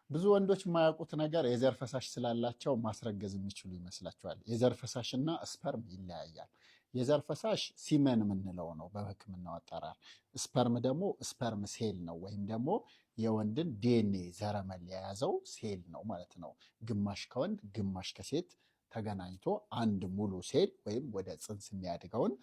ብዙ ወንዶች የማያውቁት ነገር የዘር ፈሳሽ ስላላቸው ማስረገዝ የሚችሉ ይመስላቸዋል። የዘር ፈሳሽና ስፐርም ይለያያል። የዘር ፈሳሽ ሲመን የምንለው ነው በሕክምናው አጠራር። ስፐርም ደግሞ ስፐርም ሴል ነው ወይም ደግሞ የወንድን ዲኤንኤ ዘረመል የያዘው ሴል ነው ማለት ነው። ግማሽ ከወንድ ግማሽ ከሴት ተገናኝቶ አንድ ሙሉ ሴል ወይም ወደ ጽንስ የሚያድገውን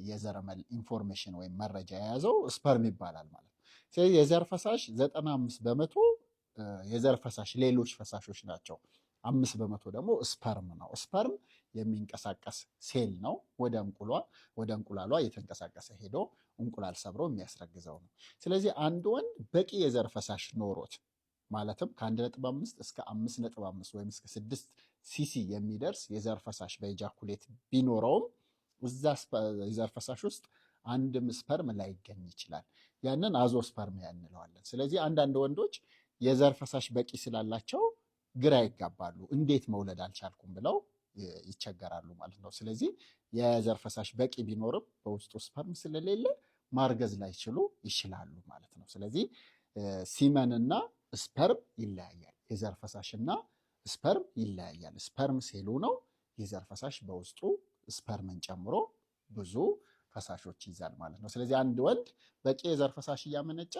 የዘረመል ኢንፎርሜሽን ወይም መረጃ የያዘው ስፐርም ይባላል ማለት ነው። ስለዚህ የዘር ፈሳሽ 95 በመቶ የዘር ፈሳሽ ሌሎች ፈሳሾች ናቸው። 5 በመቶ ደግሞ ስፐርም ነው። ስፐርም የሚንቀሳቀስ ሴል ነው። ወደ እንቁላሏ እየተንቀሳቀሰ ሄዶ እንቁላል ሰብሮ የሚያስረግዘው ነው። ስለዚህ አንድ ወንድ በቂ የዘር ፈሳሽ ኖሮት ማለትም ከ1.5 እስከ 5.5 ወይም እስከ 6 ሲሲ የሚደርስ የዘር ፈሳሽ በኢጃኩሌት ቢኖረውም እዛ የዘር ፈሳሽ ውስጥ አንድም ስፐርም ላይገኝ ይችላል። ያንን አዞስፐርም እንለዋለን። ስለዚህ አንዳንድ ወንዶች የዘር ፈሳሽ በቂ ስላላቸው ግራ ይጋባሉ። እንዴት መውለድ አልቻልኩም ብለው ይቸገራሉ ማለት ነው። ስለዚህ የዘር ፈሳሽ በቂ ቢኖርም በውስጡ ስፐርም ስለሌለ ማርገዝ ላይችሉ ይችላሉ ማለት ነው። ስለዚህ ሲመንና ስፐርም ይለያያል። የዘር ፈሳሽና ስፐርም ይለያያል። ስፐርም ሴሉ ነው። የዘር ፈሳሽ በውስጡ ስፐርምን ጨምሮ ብዙ ፈሳሾች ይዛል ማለት ነው። ስለዚህ አንድ ወንድ በቂ የዘር ፈሳሽ እያመነጨ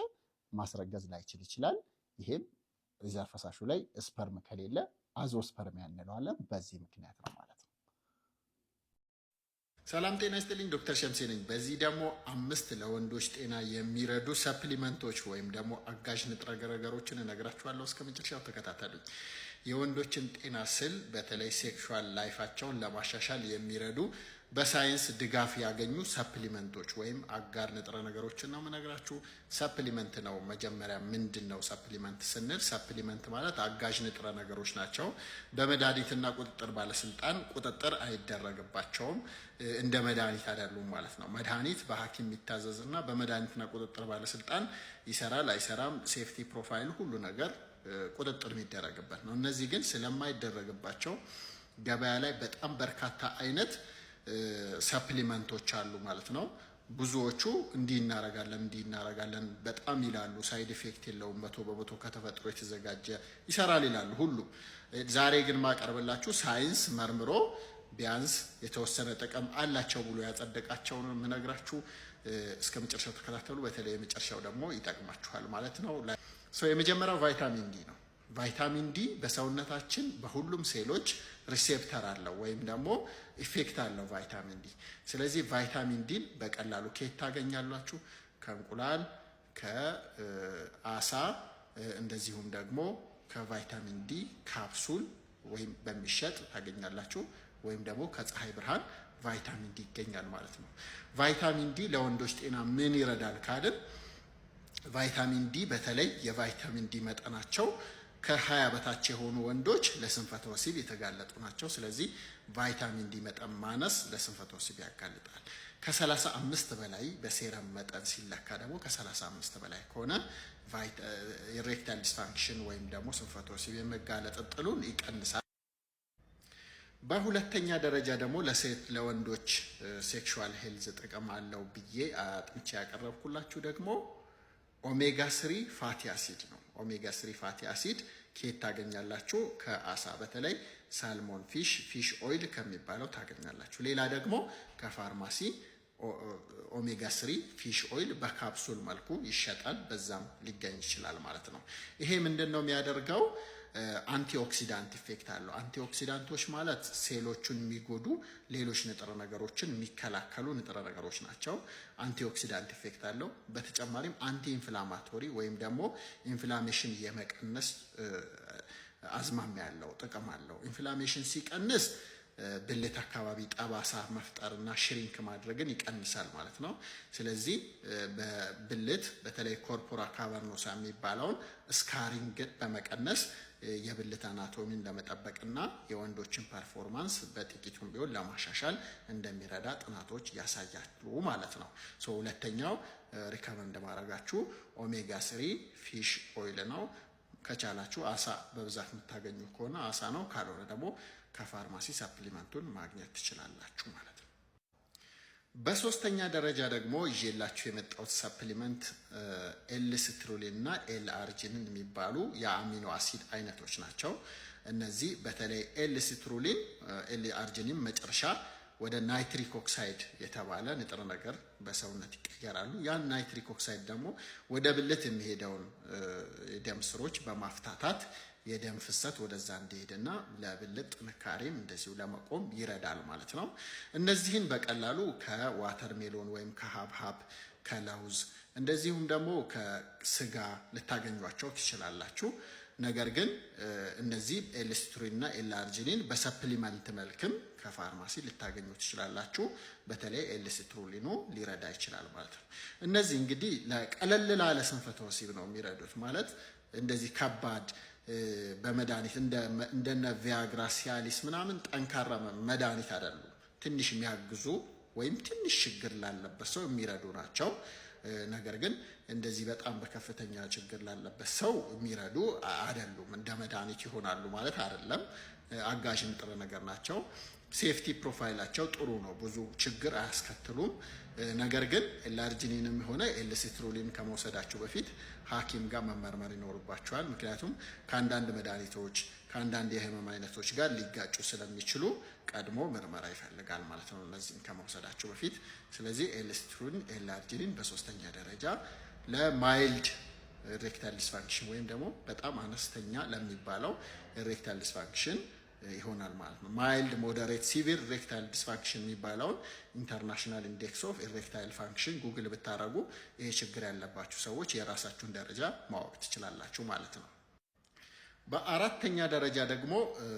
ማስረገዝ ላይችል ይችላል። ይሄም የዘር ፈሳሹ ላይ ስፐርም ከሌለ አዞስፐርም እንለዋለን። በዚህ ምክንያት ነው ማለት ነው። ሰላም ጤና ይስጥልኝ፣ ዶክተር ሸምሴ ነኝ። በዚህ ደግሞ 5 ለወንዶች ጤና የሚረዱ ሰፕሊመንቶች ወይም ደግሞ አጋዥ ንጥረ ነገሮችን እነግራችኋለሁ። እስከ መጨረሻው ተከታተሉኝ። የወንዶችን ጤና ስል በተለይ ሴክሹዋል ላይፋቸውን ለማሻሻል የሚረዱ በሳይንስ ድጋፍ ያገኙ ሰፕሊመንቶች ወይም አጋር ንጥረ ነገሮችን ነው የምነግራችሁ። ሰፕሊመንት ነው መጀመሪያ። ምንድን ነው ሰፕሊመንት ስንል? ሰፕሊመንት ማለት አጋዥ ንጥረ ነገሮች ናቸው። በመድኃኒትና ቁጥጥር ባለስልጣን ቁጥጥር አይደረግባቸውም። እንደ መድኃኒት አይደሉም ማለት ነው። መድኃኒት በሐኪም የሚታዘዝና በመድኃኒትና ቁጥጥር ባለስልጣን ይሰራል አይሰራም፣ ሴፍቲ ፕሮፋይል፣ ሁሉ ነገር ቁጥጥር የሚደረግበት ነው። እነዚህ ግን ስለማይደረግባቸው ገበያ ላይ በጣም በርካታ አይነት ሰፕሊመንቶች አሉ ማለት ነው። ብዙዎቹ እንዲህ እናረጋለን በጣም ይላሉ። ሳይድ ኢፌክት የለውም፣ 100% ከተፈጥሮ የተዘጋጀ ይሰራል ይላሉ ሁሉ። ዛሬ ግን ማቀርብላችሁ ሳይንስ መርምሮ ቢያንስ የተወሰነ ጥቅም አላቸው ብሎ ያጸደቃቸውን የምነግራችሁ። እስከ መጨረሻው ተከታተሉ። በተለይ የመጨረሻው ደግሞ ይጠቅማችኋል ማለት ነው። የመጀመሪያው ቫይታሚን ዲ ነው። ቫይታሚን ዲ በሰውነታችን በሁሉም ሴሎች ሪሴፕተር አለው ወይም ደግሞ ኢፌክት አለው ቫይታሚን ዲ። ስለዚህ ቫይታሚን ዲን በቀላሉ ከየት ታገኛላችሁ? ከእንቁላል፣ ከአሳ፣ እንደዚሁም ደግሞ ከቫይታሚን ዲ ካፕሱል ወይም በሚሸጥ ታገኛላችሁ። ወይም ደግሞ ከፀሐይ ብርሃን ቫይታሚን ዲ ይገኛል ማለት ነው። ቫይታሚን ዲ ለወንዶች ጤና ምን ይረዳል ካልን፣ ቫይታሚን ዲ በተለይ የቫይታሚን ዲ መጠናቸው ከ20 በታች የሆኑ ወንዶች ለስንፈተ ወሲብ የተጋለጡ ናቸው። ስለዚህ ቫይታሚን ዲ መጠን ማነስ ለስንፈተ ወሲብ ያጋልጣል። ከ35 በላይ በሴረም መጠን ሲለካ ደግሞ ከ35 በላይ ከሆነ ኢሬክታይል ዲስፋንክሽን ወይም ደግሞ ስንፈተ ወሲብ የመጋለጥ እድሉን ይቀንሳል። በሁለተኛ ደረጃ ደግሞ ለወንዶች ሴክሹዋል ሄልዝ ጥቅም አለው ብዬ አጥንቼ ያቀረብኩላችሁ ደግሞ ኦሜጋ 3 ፋቲ አሲድ ነው። ኦሜጋ 3 ፋቲ አሲድ ከየት ታገኛላችሁ? ከአሳ፣ በተለይ ሳልሞን ፊሽ ኦይል ከሚባለው ታገኛላችሁ። ሌላ ደግሞ ከፋርማሲ ኦሜጋ 3 ፊሽ ኦይል በካፕሱል መልኩ ይሸጣል። በዛም ሊገኝ ይችላል ማለት ነው። ይሄ ምንድን ነው የሚያደርገው? አንቲኦክሲዳንት ኢፌክት አለው። አንቲኦክሲዳንቶች ማለት ሴሎቹን የሚጎዱ ሌሎች ንጥረ ነገሮችን የሚከላከሉ ንጥረ ነገሮች ናቸው። አንቲኦክሲዳንት ኢፌክት አለው። በተጨማሪም አንቲ ኢንፍላማቶሪ ወይም ደግሞ ኢንፍላሜሽን የመቀነስ አዝማሚያ ያለው ጥቅም አለው። ኢንፍላሜሽን ሲቀንስ ብልት አካባቢ ጠባሳ መፍጠርና ሽሪንክ ማድረግን ይቀንሳል ማለት ነው። ስለዚህ በብልት በተለይ ኮርፖራ ካቨርኖሳ የሚባለውን ስካሪንግ በመቀነስ የብልት አናቶሚን ለመጠበቅና የወንዶችን ፐርፎርማንስ በጥቂቱም ቢሆን ለማሻሻል እንደሚረዳ ጥናቶች ያሳያሉ ማለት ነው። ሁለተኛው ሪከመንድ ማድረጋችሁ ኦሜጋ 3 ፊሽ ኦይል ነው። ከቻላችሁ አሳ በብዛት የምታገኙ ከሆነ አሳ ነው፣ ካልሆነ ደግሞ ከፋርማሲ ሰፕሊመንቱን ማግኘት ትችላላችሁ ማለት ነው። በሶስተኛ ደረጃ ደግሞ ይዤላችሁ የመጣሁት ሰፕሊመንት ኤል-ሲትሩሊን እና ኤል-አርጂኒን የሚባሉ የአሚኖ አሲድ አይነቶች ናቸው። እነዚህ በተለይ ኤል-ሲትሩሊን፣ ኤል-አርጂኒን መጨረሻ ወደ ናይትሪክ ኦክሳይድ የተባለ ንጥረ ነገር በሰውነት ይቀየራሉ። ያን ናይትሪክ ኦክሳይድ ደግሞ ወደ ብልት የሚሄደውን የደም ስሮች በማፍታታት የደም ፍሰት ወደዛ እንዲሄድና ለብልት ጥንካሬም እንደዚሁ ለመቆም ይረዳል ማለት ነው። እነዚህን በቀላሉ ከዋተር ሜሎን ወይም ከሀብሀብ፣ ከለውዝ እንደዚሁም ደግሞ ከስጋ ልታገኟቸው ትችላላችሁ። ነገር ግን እነዚህ ኤል-ሲትሩሊን እና ኤል-አርጂኒን በሰፕሊመንት መልክም ከፋርማሲ ልታገኙ ትችላላችሁ። በተለይ ኤል-ሲትሩሊኑ ሊረዳ ይችላል ማለት ነው። እነዚህ እንግዲህ ለቀለል ላለ ስንፈተ ወሲብ ነው የሚረዱት። ማለት እንደዚህ ከባድ በመድኃኒት እንደነ ቪያግራ፣ ሲያሊስ ምናምን ጠንካራ መድኃኒት አይደሉም። ትንሽ የሚያግዙ ወይም ትንሽ ችግር ላለበት ሰው የሚረዱ ናቸው። ነገር ግን እንደዚህ በጣም በከፍተኛ ችግር ላለበት ሰው የሚረዱ አይደሉም። እንደ መድኃኒት ይሆናሉ ማለት አይደለም። አጋዥ ንጥረ ነገር ናቸው። ሴፍቲ ፕሮፋይላቸው ጥሩ ነው፣ ብዙ ችግር አያስከትሉም። ነገር ግን ኤል-አርጂኒንም ሆነ ኤል-ሲትሩሊን ከመውሰዳቸው በፊት ሐኪም ጋር መመርመር ይኖርባቸዋል። ምክንያቱም ከአንዳንድ መድኃኒቶች ከአንዳንድ የህመም አይነቶች ጋር ሊጋጩ ስለሚችሉ ቀድሞ ምርመራ ይፈልጋል ማለት ነው እነዚህን ከመውሰዳቸው በፊት። ስለዚህ ኤል-ሲትሩሊን፣ ኤል-አርጂኒን በሶስተኛ ደረጃ ለማይልድ ኢሬክታይል ዲስፋንክሽን ወይም ደግሞ በጣም አነስተኛ ለሚባለው ኢሬክታይል ዲስፋንክሽን ይሆናል ማለት ነው። ማይልድ፣ ሞደሬት፣ ሲቪር ኢሬክታይል ዲስፋንክሽን የሚባለውን ኢንተርናሽናል ኢንዴክስ ኦፍ ኢሬክታይል ፋንክሽን ጉግል ብታረጉ ይሄ ችግር ያለባችሁ ሰዎች የራሳችሁን ደረጃ ማወቅ ትችላላችሁ ማለት ነው። በአራተኛ ደረጃ ደግሞ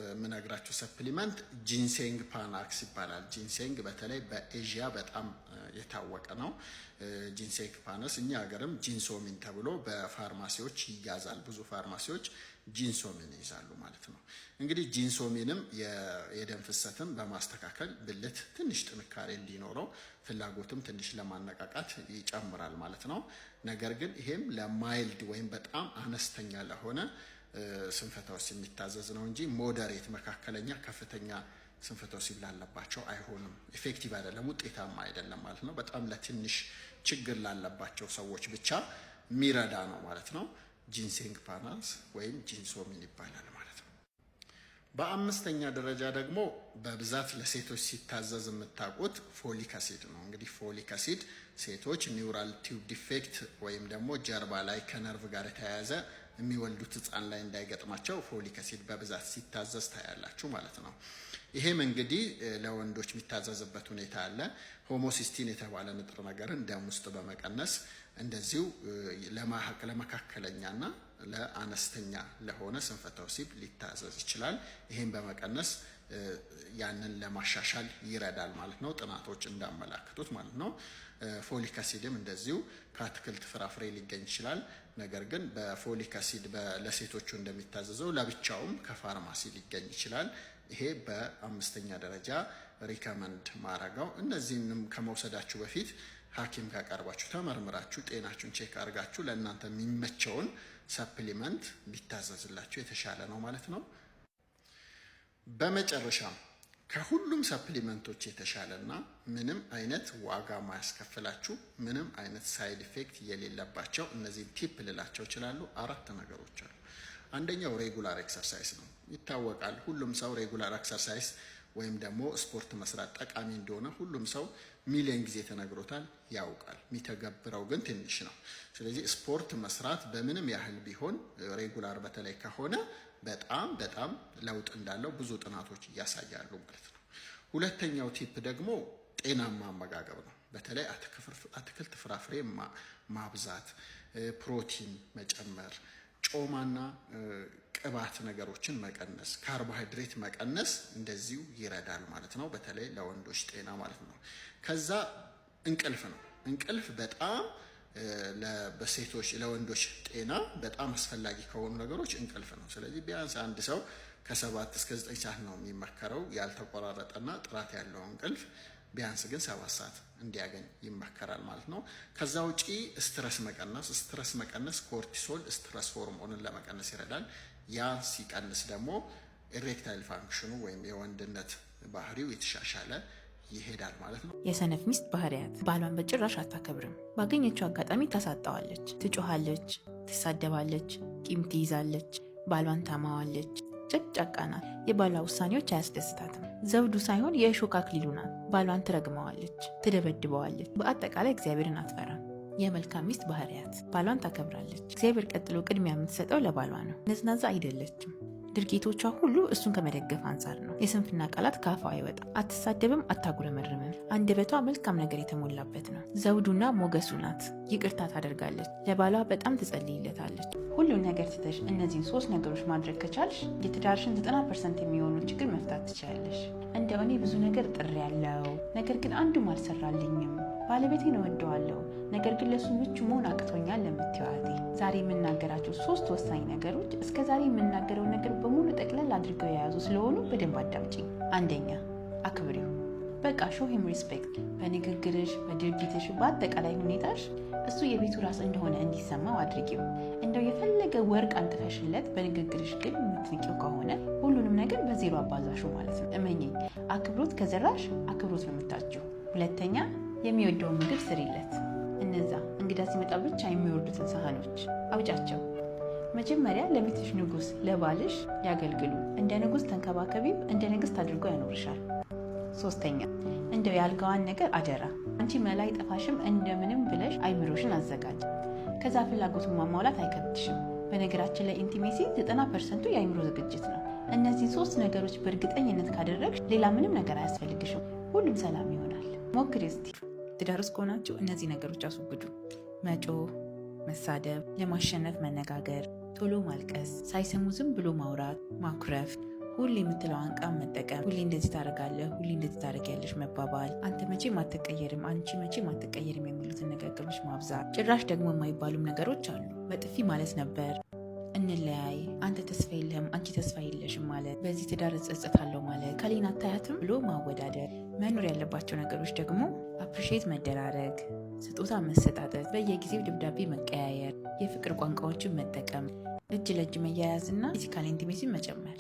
የምነግራችሁ ሰፕሊመንት ጂንሴንግ ፓናክስ ይባላል። ጂንሴንግ በተለይ በኤዥያ በጣም የታወቀ ነው። ጂንሴንግ ፓናክስ እኛ ሀገርም ጂንሶሚን ተብሎ በፋርማሲዎች ይያዛል። ብዙ ፋርማሲዎች ጂንሶሚን ይይዛሉ ማለት ነው። እንግዲህ ጂንሶሚንም የደም ፍሰትን በማስተካከል ብልት ትንሽ ጥንካሬ እንዲኖረው ፍላጎትም ትንሽ ለማነቃቃት ይጨምራል ማለት ነው። ነገር ግን ይሄም ለማይልድ ወይም በጣም አነስተኛ ለሆነ ስንፈተ ወሲብ የሚታዘዝ ነው እንጂ ሞደሬት፣ መካከለኛ፣ ከፍተኛ ስንፈተ ወሲብ ላለባቸው አይሆንም። ኢፌክቲቭ አይደለም፣ ውጤታማ አይደለም ማለት ነው። በጣም ለትንሽ ችግር ላለባቸው ሰዎች ብቻ የሚረዳ ነው ማለት ነው። ጂንሴንግ ፓናክስ ወይም ጂንሶሚን ይባላል ማለት ነው። በአምስተኛ ደረጃ ደግሞ በብዛት ለሴቶች ሲታዘዝ የምታውቁት ፎሊክ አሲድ ነው። እንግዲህ ፎሊክ አሲድ ሴቶች ኒውራል ቲዩብ ዲፌክት ወይም ደግሞ ጀርባ ላይ ከነርቭ ጋር የተያያዘ የሚወልዱት ህፃን ላይ እንዳይገጥማቸው ፎሊክ አሲድ በብዛት ሲታዘዝ ታያላችሁ ማለት ነው። ይሄም እንግዲህ ለወንዶች የሚታዘዝበት ሁኔታ አለ። ሆሞሲስቲን የተባለ ንጥረ ነገርን ደም ውስጥ በመቀነስ እንደዚሁ ለመካከለኛና ለአነስተኛ ለሆነ ስንፈተ ወሲብ ሊታዘዝ ይችላል። ይሄን በመቀነስ ያንን ለማሻሻል ይረዳል ማለት ነው፣ ጥናቶች እንዳመላክቱት ማለት ነው። ፎሊክ አሲድም እንደዚሁ ከአትክልት ፍራፍሬ ሊገኝ ይችላል። ነገር ግን በፎሊክ አሲድ ለሴቶቹ እንደሚታዘዘው ለብቻውም ከፋርማሲ ሊገኝ ይችላል። ይሄ በአምስተኛ ደረጃ ሪከመንድ ማረጋው። እነዚህንም ከመውሰዳችሁ በፊት ሐኪም ጋር ቀርባችሁ ተመርምራችሁ ጤናችሁን ቼክ አድርጋችሁ ለእናንተ የሚመቸውን ሰፕሊመንት ቢታዘዝላችሁ የተሻለ ነው ማለት ነው። በመጨረሻም ከሁሉም ሰፕሊመንቶች የተሻለና ምንም አይነት ዋጋ ማያስከፍላችሁ ምንም አይነት ሳይድ ኢፌክት የሌለባቸው እነዚህ ቲፕ ልላቸው ይችላሉ 4 ነገሮች አሉ። አንደኛው ሬጉላር ኤክሰርሳይዝ ነው። ይታወቃል። ሁሉም ሰው ሬጉላር ኤክሰርሳይዝ ወይም ደግሞ ስፖርት መስራት ጠቃሚ እንደሆነ ሁሉም ሰው ሚሊዮን ጊዜ ተነግሮታል፣ ያውቃል። የሚተገብረው ግን ትንሽ ነው። ስለዚህ ስፖርት መስራት በምንም ያህል ቢሆን ሬጉላር በተለይ ከሆነ በጣም ለውጥ እንዳለው ብዙ ጥናቶች እያሳያሉ ማለት ነው። ሁለተኛው ቲፕ ደግሞ ጤናማ አመጋገብ ነው። በተለይ አትክልት ፍራፍሬ ማብዛት፣ ፕሮቲን መጨመር፣ ጮማና ቅባት ነገሮችን መቀነስ፣ ካርቦሃይድሬት መቀነስ እንደዚሁ ይረዳል ማለት ነው። በተለይ ለወንዶች ጤና ማለት ነው። ከዛ እንቅልፍ ነው። እንቅልፍ በጣም በሴቶች ለወንዶች ጤና በጣም አስፈላጊ ከሆኑ ነገሮች እንቅልፍ ነው። ስለዚህ ቢያንስ አንድ ሰው ከ7 እስከ 9 ሰዓት ነው የሚመከረው ያልተቆራረጠና ጥራት ያለው እንቅልፍ ቢያንስ ግን 7 ሰዓት እንዲያገኝ ይመከራል ማለት ነው። ከዛ ውጪ ስትረስ መቀነስ ኮርቲሶል ስትረስ ሆርሞንን ለመቀነስ ይረዳል። ያ ሲቀንስ ደግሞ ኢሬክታይል ፋንክሽኑ ወይም የወንድነት ባህሪው የተሻሻለ ይሄዳል ማለት ነው። የሰነፍ ሚስት ባህሪያት ባሏን በጭራሽ አታከብርም። ባገኘችው አጋጣሚ ታሳጣዋለች፣ ትጮኻለች፣ ትሳደባለች፣ ቂም ትይዛለች፣ ባሏን ታማዋለች። ጨቅጫቃ ናት። የባሏ ውሳኔዎች አያስደስታትም። ዘውዱ ሳይሆን የእሾህ አክሊሉ ናት። ባሏን ትረግመዋለች፣ ትደበድበዋለች። በአጠቃላይ እግዚአብሔርን አትፈራም። የመልካም ሚስት ባህሪያት ባሏን ታከብራለች። እግዚአብሔር ቀጥሎ ቅድሚያ የምትሰጠው ለባሏ ነው። ነዝናዛ አይደለችም። ድርጊቶቿ ሁሉ እሱን ከመደገፍ አንጻር ነው። የስንፍና ቃላት ከአፏ አይወጣም። አትሳደብም፣ አታጉረመርምም። አንደበቷ መልካም ነገር የተሞላበት ነው። ዘውዱና ሞገሱ ናት። ይቅርታ ታደርጋለች። ለባሏ በጣም ትጸልይለታለች። ሁሉን ነገር ትተሽ እነዚህን 3 ነገሮች ማድረግ ከቻልሽ የትዳርሽን 90% የሚሆኑ ችግር መፍታት ትችላለሽ። እንደ እኔ ብዙ ነገር ጥሪ ያለው ነገር ግን አንዱም አልሰራልኝም፣ ባለቤቴን እወደዋለሁ ነገር ግን ለሱ ምቹ መሆን አቅቶኛል ለምትዋቴ ዛሬ የምናገራቸው 3 ወሳኝ ነገሮች እስከ ዛሬ የምናገረው ነገር በሙሉ ጠቅለል አድርገው የያዙ ስለሆኑ በደንብ አዳምጪኝ። አንደኛ፣ አክብሪው። በቃ show him respect። በንግግርሽ፣ በድርጊትሽ፣ በአጠቃላይ ሁኔታሽ እሱ የቤቱ ራስ እንደሆነ እንዲሰማው አድርጊው። እንደው የፈለገ ወርቅ አንጥፈሽለት በንግግርሽ ግን የምትንቂው ከሆነ ሁሉንም ነገር በዜሮ አባዛሹ ማለት ነው። እመኚኝ፣ አክብሮት ከዘራሽ አክብሮት ነው የምታጭው። ሁለተኛ፣ የሚወደውን ምግብ ስሪለት። እነዛ እንግዳ ሲመጣ ብቻ የሚወርዱትን ሳህኖች አውጫቸው። መጀመሪያ ለቤትሽ ንጉስ ለባልሽ ያገልግሉ። እንደ ንጉስ ተንከባከቢው፣ እንደ ንግስት አድርጎ ያኖርሻል። ሶስተኛ፣ እንደው ያልጋዋን ነገር አደራ። አንቺ መላይ ጠፋሽም እንደምንም ብለሽ አይምሮሽን አዘጋጅ። ከዛ ፍላጎቱን ማሟላት አይከብድሽም። በነገራችን ላይ ኢንቲሜሲ 90% የአይምሮ ዝግጅት ነው። እነዚህ 3 ነገሮች በእርግጠኝነት ካደረግሽ ሌላ ምንም ነገር አያስፈልግሽም። ሁሉም ሰላም ይሆናል። ሞክሪ እስቲ። ትዳር ውስጥ ከሆናችሁ እነዚህ ነገሮች አስወግዱ። መጮህ፣ መሳደብ፣ ለማሸነፍ መነጋገር፣ ቶሎ ማልቀስ፣ ሳይሰሙ ዝም ብሎ ማውራት፣ ማኩረፍ፣ ሁሌ የምትለዋን ቃል መጠቀም፣ ሁሌ እንደዚህ ታደርጋለህ፣ ሁሌ እንደዚህ ታደርጊያለሽ መባባል፣ አንተ መቼም አትቀየርም፣ አንቺ መቼም አትቀየርም የሚሉትን ንግግሮች ማብዛት። ጭራሽ ደግሞ የማይባሉም ነገሮች አሉ። በጥፊ ማለት ነበር፣ እንለያይ፣ አንተ ተስፋ የለህም፣ አንቺ ተስፋ የለሽም ማለት፣ በዚህ ትዳር እጸጸታለሁ ማለት፣ ካሌን አታያትም ብሎ ማወዳደር። መኖር ያለባቸው ነገሮች ደግሞ አፕሪሼት መደራረግ፣ ስጦታ መሰጣጠት፣ በየጊዜው ደብዳቤ መቀያየር፣ የፍቅር ቋንቋዎችን መጠቀም፣ እጅ ለእጅ መያያዝና ፊዚካል ኢንቲሜሲ መጨመር።